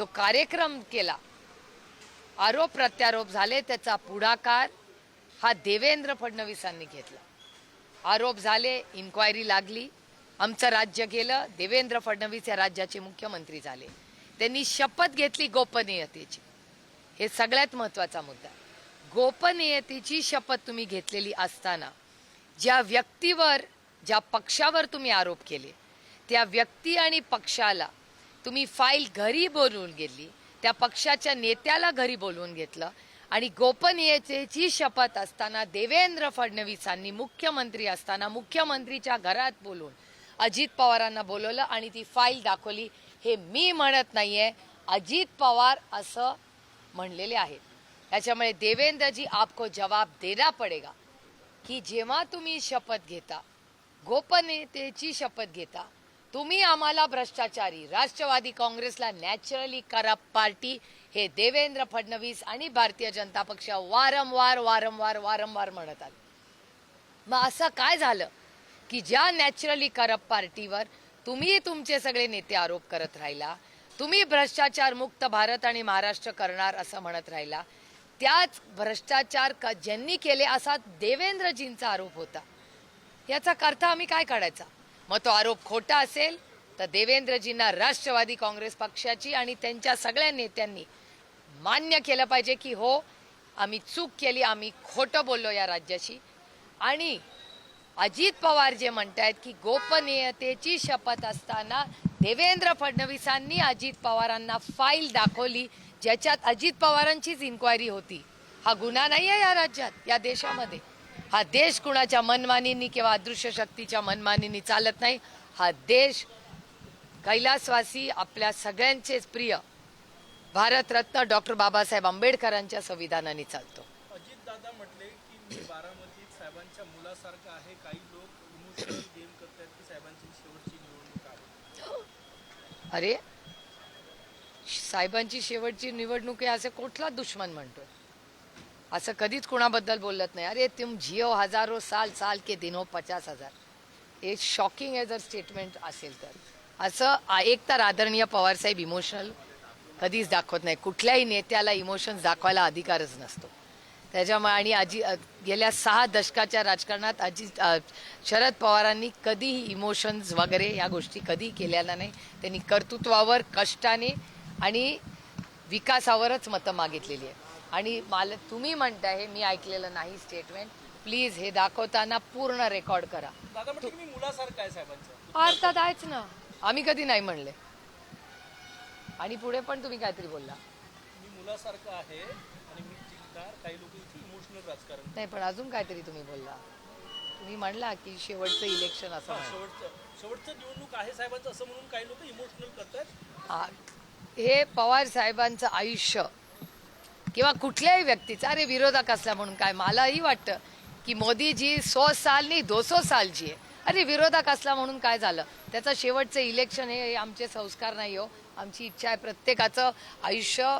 जो कार्यक्रम केला, आरोप प्रत्यारोप झाले, त्याचा पुढाकार हा देवेंद्र फडणवीसांनी घेतला. आरोप झाले, इन्क्वायरी लागली, आमचं राज्य गेलं, देवेंद्र फडणवीस या राज्याचे मुख्यमंत्री झाले. त्यांनी शपथ घेतली गोपनीयतेची. हे सगळ्यात महत्त्वाचा मुद्दा. गोपनीयतेची शपथ तुम्ही घेतलेली असताना ज्या व्यक्तीवर, ज्या पक्षावर तुम्ही आरोप केले, त्या व्यक्ती आणि पक्षाला तुम्ही फाईल घरी बोलवून गेली, त्या पक्षाच्या नेत्याला घरी बोलवून घेतलं आणि गोपनीयतेची शपथ असताना देवेंद्र फडणवीसांनी मुख्यमंत्री असताना मुख्यमंत्रीच्या घरात बोलवून अजित पवारांना बोलवलं आणि ती फाईल दाखवली. हे मी म्हणत नाहीये, अजित पवार असं म्हणलेले आहेत. त्याच्यामुळे देवेंद्रजी, आपको जवाब देना पडेगा की जेव्हा तुम्ही शपथ घेता, गोपनीयतेची शपथ घेता, तुम्ही आम्हाला भ्रष्टाचारी, राष्ट्रवादी काँग्रेसला नॅचरली करप्ट पार्टी हे देवेंद्र फडणवीस आणि भारतीय जनता पक्ष वारंवार म्हणत आले. मग असं काय झालं की ज्या नॅचरली करप्ट पार्टीवर तुम्ही तुमचे सगळे नेते आरोप करत राहिला, तुम्ही भ्रष्टाचार मुक्त भारत आणि महाराष्ट्र करणार असं म्हणत राहिला, त्याच भ्रष्टाचार ज्यांनी केले असा देवेंद्रजींचा आरोप होता. याचा अर्थ आम्ही काय काढायचा? मग तो आरोप खोटा असेल तर देवेंद्रजींना राष्ट्रवादी काँग्रेस पक्षाची आणि त्यांच्या सगळ्या नेत्यांनी मान्य केलं पाहिजे की हो, आम्ही चूक केली, आम्ही खोटं बोललो या राज्याशी. आणि अजित पवार जे म्हणतायत की गोपनीयतेची शपथ असताना देवेंद्र फडणवीसांनी अजित पवारांना फाईल दाखवली ज्याच्यात अजित पवारांचीच इन्क्वायरी होती, हा गुन्हा नाही आहे या राज्यात, या देशामध्ये. हा देश कुणाच्या मनमानींनी किंवा अदृश्य शक्तीच्या मनमानींनी चालत नाही. हा देश कैलासवासी, आपल्या सगळ्यांचेच प्रिय भारतरत्न डॉक्टर बाबासाहेब आंबेडकरांच्या संविधानाने चालतो. अजित दादा म्हटले की मी बारामतीत साहेबांच्या मुलासारखं आहे. काही लोक इमोशनल गेम करतात की साहेबांची शेवटची निवडणूक आहे. अरे, साहेबांची शेवटची निवडणूक आहे असं कुठला दुश्मन म्हणतोय? असं कधीच कुणाबद्दल बोलत नाही. अरे, तुम जियो हजारो साल के दिनो 50,000. हे शॉकिंग आहे जर स्टेटमेंट असेल तर. असं एक तर आदरणीय पवारसाहेब इमोशनल कधीच दाखवत नाही. कुठल्याही नेत्याला इमोशन्स दाखवायला अधिकारच नसतो. त्याच्यामुळे आणि गेल्या 6 दशकाच्या राजकारणात शरद पवारांनी कधीही इमोशन्स वगैरे या गोष्टी कधी केलेल्या नाही. त्यांनी कर्तृत्वावर, कष्टाने आणि विकासावरच मतं मागितलेली आहे. आणि मला तुम्ही म्हणताय, हे मी ऐकलेलं नाही स्टेटमेंट, प्लीज हे दाखवताना पूर्ण रेकॉर्ड करा. दादा म्हटलं मी मुलासारखं आहे साहेबांचं. अर्थात आहेच ना, आम्ही कधी नाही म्हणले. आणि पुढे पण तुम्ही काहीतरी बोलला, मी मुलासारखं आहे आणि मी जिंकणार. काही लोक इमोशनल राजकारण. नाही, पण अजून काहीतरी तुम्ही बोलला. तुम्ही म्हणला की शेवटचं इलेक्शन असं शेवटचं निवडणूक आहे साहेबांचं असं म्हणून काही लोक इमोशनल करतात. हे पवार साहेबांचं आयुष्य किंवा कुठल्याही व्यक्तीचं, अरे विरोधक असला म्हणून काय, मलाही वाटतं की मोदीजी 100 साल नाही 200 साल जिये. अरे विरोधक असला म्हणून काय झालं? त्याचं शेवटचं इलेक्शन हे आमचे संस्कार नाही हो. आमची इच्छा आहे प्रत्येकाचं आयुष्य